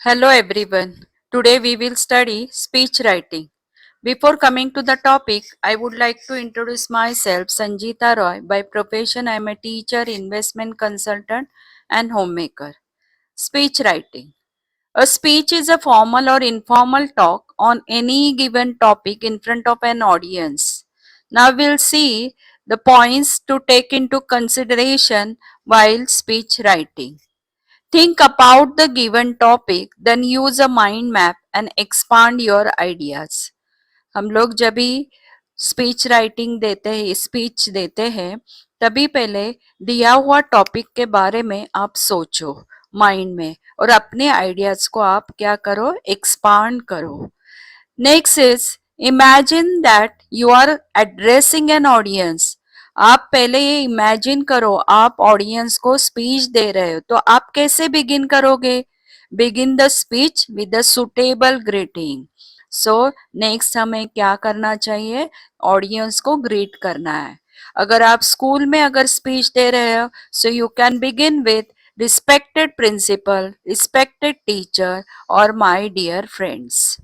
Hello everyone. Today we will study speech writing. Before coming to the topic, I would like to introduce myself, Sangeeta Roy. By profession, I am a teacher, investment consultant, and homemaker. Speech writing. A speech is a formal or informal talk on any given topic in front of an audience. Now we'll see the points to take into consideration while speech writing. Think about the given topic, then use a mind map and expand your ideas. हम लोग जब भी speech writing देते हैं, speech देते हैं, तभी पहले दिया हुआ टॉपिक के बारे में आप सोचो माइंड में और अपने आइडियाज को आप क्या करो, एक्सपांड करो. Next is imagine that you are addressing an audience. आप पहले ये इमेजिन करो आप ऑडियंस को स्पीच दे रहे हो, तो आप कैसे बिगिन करोगे? Begin the speech with the suitable greeting. So next हमें क्या करना चाहिए? ऑडियंस को ग्रीट करना है. अगर आप स्कूल में अगर स्पीच दे रहे हो, so you can begin with respected principal, respected teacher और माय डियर फ्रेंड्स.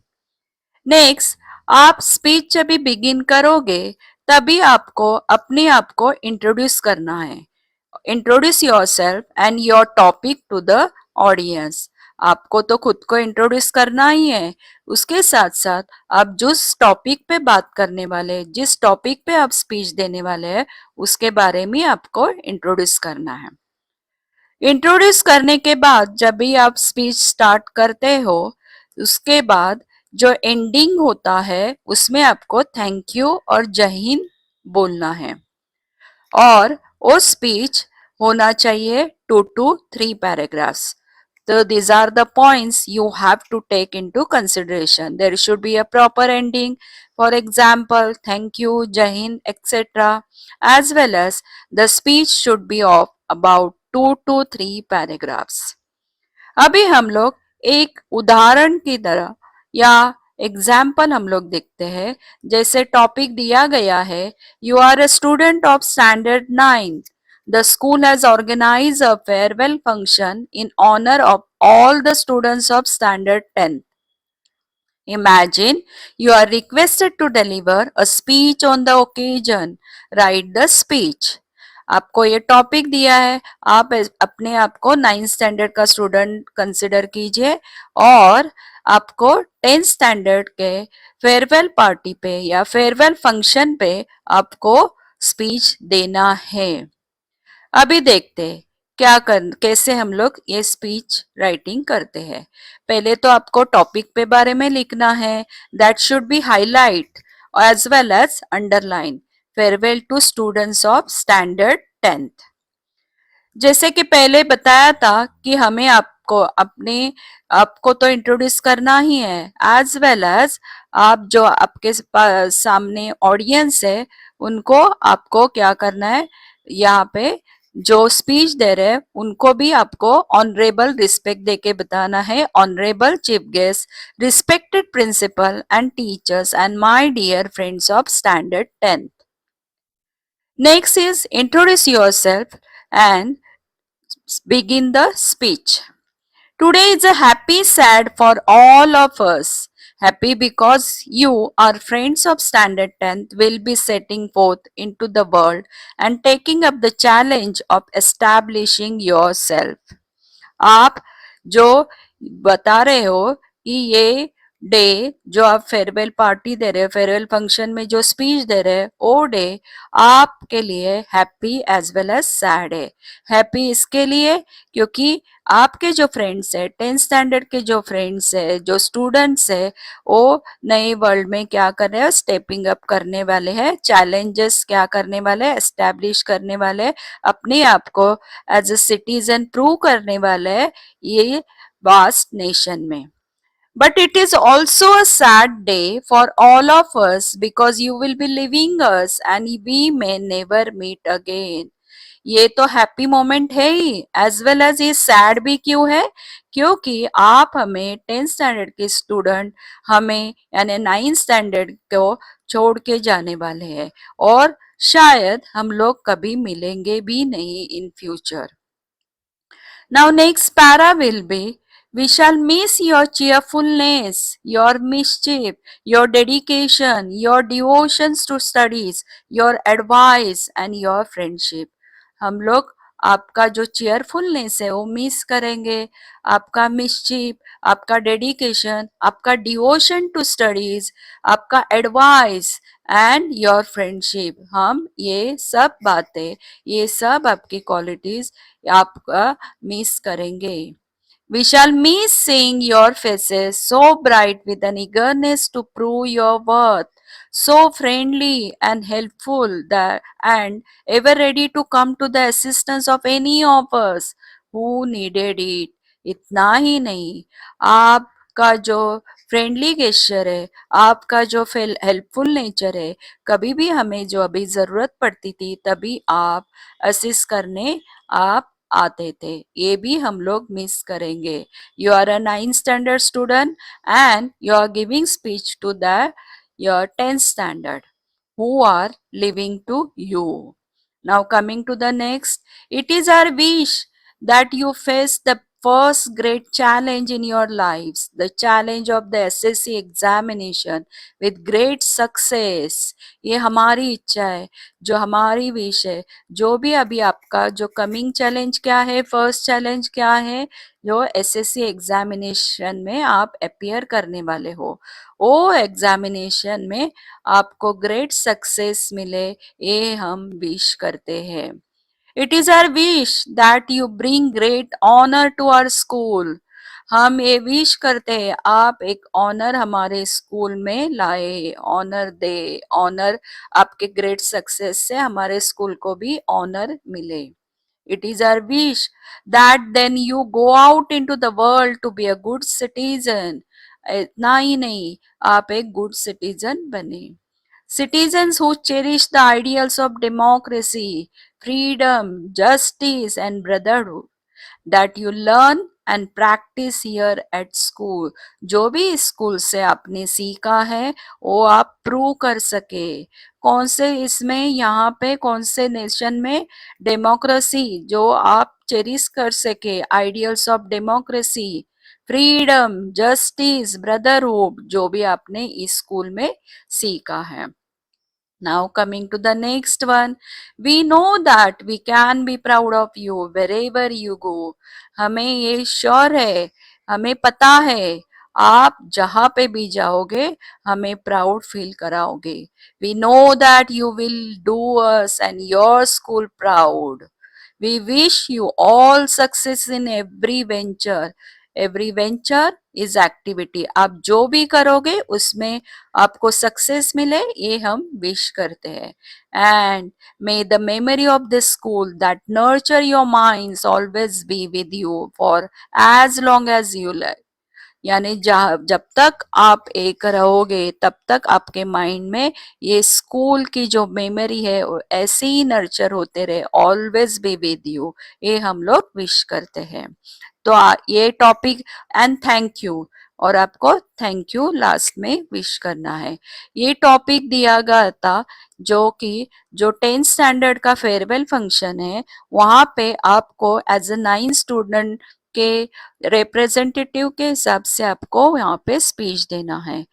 नेक्स्ट, आप स्पीच जब भी बिगिन करोगे तभी आपको अपने आप को इंट्रोड्यूस करना है. Introduce yourself and your topic to the audience. आपको तो खुद को इंट्रोड्यूस करना ही है. उसके साथ साथ आप जिस टॉपिक पे बात करने वाले, जिस टॉपिक पे आप स्पीच देने वाले हैं, उसके बारे में आपको इंट्रोड्यूस करना है. इंट्रोड्यूस करने के बाद जब भी आप स्पीच स्टार्ट करते हो, उसके बाद जो एंडिंग होता है उसमें आपको थैंक यू और जय हिंद बोलना है. और वो स्पीच होना चाहिए 2 to 3 paragraphs. So these are the points you have to take into consideration. There should be a proper ending. For example, thank you, Jai Hind, etc. As well as the speech should be of about 2 to 3 paragraphs. अभी हम लोग एक उदाहरण की तरह या example हम लोग देखते हैं. जैसे टॉपिक दिया गया है, you are a student of standard 9. The school has organized a farewell function in honor of all the students of standard 10. Imagine you are requested to deliver a speech on the occasion. Write the speech. आपको ये topic दिया है, आप अपने आप को 9th standard का student consider कीजिए और आपको 10th स्टैंडर्ड के फेयरवेल पार्टी पे या फेयरवेल फंक्शन पे आपको स्पीच देना है. अभी देखते हैं कैसे हम लोग ये स्पीच राइटिंग करते हैं. पहले तो आपको टॉपिक पे बारे में लिखना है. That should be highlight as well as underline. Farewell to students of standard 10th. जैसे कि पहले बताया था कि हमें आपको तो इंट्रोड्यूस करना ही है, एज वेल एज आप जो आपके सामने ऑडियंस है उनको आपको क्या करना है, यहाँ पे जो स्पीच दे रहे हैं उनको भी आपको ऑनरेबल रिस्पेक्ट देके बताना है. Honourable chief guest, respected principal and teachers and my dear friends of standard 10th. Next is introduce yourself and begin the speech. Today is a happy sad for all of us. Happy because you, our friends of standard 10th, will be setting forth into the world and taking up the challenge of establishing yourself. आप जो बता रहे हो कि ये day जो आप farewell party दे रहे हो, फेयरवेल फंक्शन में जो स्पीच दे रहे हैं, वो डे आपके लिए happy as well as sad है. हैप्पी इसके लिए क्योंकि आपके जो फ्रेंड्स है, 10th स्टैंडर्ड के जो फ्रेंड्स है, जो स्टूडेंट्स है, वो नए वर्ल्ड में क्या कर रहे हैं, स्टेपिंग अप करने वाले हैं, चैलेंजेस क्या करने वाले हैं, एस्टैब्लिश करने वाले हैं, अपने आप को एज अ सिटीजन प्रूव करने वाले हैं ये वास्ट नेशन में. But it is also a sad day for all of us because you will be leaving us and we may never meet again. ये तो हैप्पी मोमेंट है ही, as well as ये sad भी क्यों है? क्योंकि आप हमें 10th स्टैंडर्ड के स्टूडेंट हमें यानी 9th स्टैंडर्ड को छोड़ के जाने वाले हैं और शायद हम लोग कभी मिलेंगे भी नहीं in future. Now next para will be We shall miss your cheerfulness, your mischief, your dedication, your devotions to studies, your advice and your friendship. हम लोग आपका जो cheerfulness है वो मिस करेंगे, आपका mischief, आपका dedication, आपका devotion to studies, आपका advice and your friendship. हम ये सब बातें, ये सब आपकी qualities आपका मिस करेंगे. We shall miss seeing your faces so bright with an eagerness to prove your worth, so friendly and helpful that and ever ready to come to the assistance of any of us who needed it. इतना ही नहीं, आपका जो friendly gesture है, आपका जो helpful nature है, कभी भी हमें जो अभी जरूरत पड़ती थी तभी आप असिस्ट करने आप आते थे, ये भी हम लोग मिस करेंगे. You are a 9th standard student and you are giving speech to the your 10th standard who are living to you. Now coming to the next, it is our wish that you face the first great challenge in your lives, the challenge of the SSC examination with great success. ये हमारी इच्छा है, जो हमारी wish है. जो भी अभी आपका जो कमिंग चैलेंज क्या है, फर्स्ट चैलेंज क्या है, जो एसएससी एग्जामिनेशन में आप अपियर करने वाले हो, वो एग्जामिनेशन में आपको ग्रेट सक्सेस मिले, ये हम विश करते हैं. It is our wish that you bring great honour to our school. हम ये विश करते हैं आप एक ऑनर हमारे स्कूल में लाए, ऑनर दे, ऑनर आपके ग्रेट सक्सेस से हमारे स्कूल को भी ऑनर मिले. It is our wish that then you go out into the world to be a good citizen. इतना ही नहीं, आप एक good citizen बने. Citizens who cherish the ideals of democracy, freedom, justice and brotherhood that you learn and practice here at school. जो भी school से आपने सीखा है वो आप प्रूव कर सके. कौन से इसमें यहाँ पे कौन से नेशन में डेमोक्रेसी जो आप चेरिश कर सके, ideals of democracy, freedom, justice, brotherhood, जो भी आपने इस स्कूल में सीखा है. Now coming to the next one, we know that we can be proud of you wherever you go. हमें ये श्योर है, हमें पता है, आप जहाँ पे भी जाओगे हमें प्राउड फील कराओगे. We know that you will do us and your school proud. We wish you all success in every venture. Every venture is activity. आप जो भी करोगे उसमें आपको सक्सेस मिले, ये हम विश करते हैं. And may the memory of the school that nurture your minds always be with you for as long as you like. यानी जब तक आप एक रहोगे तब तक आपके माइंड में ये स्कूल की जो मेमोरी है वो ऐसे ही नर्चर होते रहे, ऑलवेज बी विद यू, ये हम लोग विश करते हैं. तो ये टॉपिक एंड थैंक यू, और आपको थैंक यू लास्ट में विश करना है. ये टॉपिक दिया गया था जो कि जो 10th स्टैंडर्ड का फेयरवेल फंक्शन है, वहां पे आपको एज अ 9th स्टूडेंट के रिप्रेजेंटेटिव के हिसाब से आपको यहाँ पे स्पीच देना है.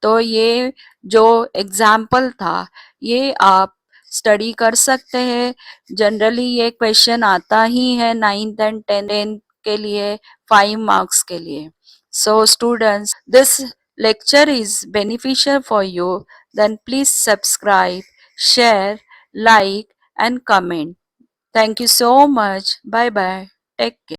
तो ये जो एग्जाम्पल था ये आप स्टडी कर सकते हैं. जनरली ये क्वेश्चन आता ही है 9th एंड 10th के लिए 5 मार्क्स के लिए. So students, this lecture is beneficial for you, then please subscribe, share, like and comment. Thank you so much. Bye bye. Take care.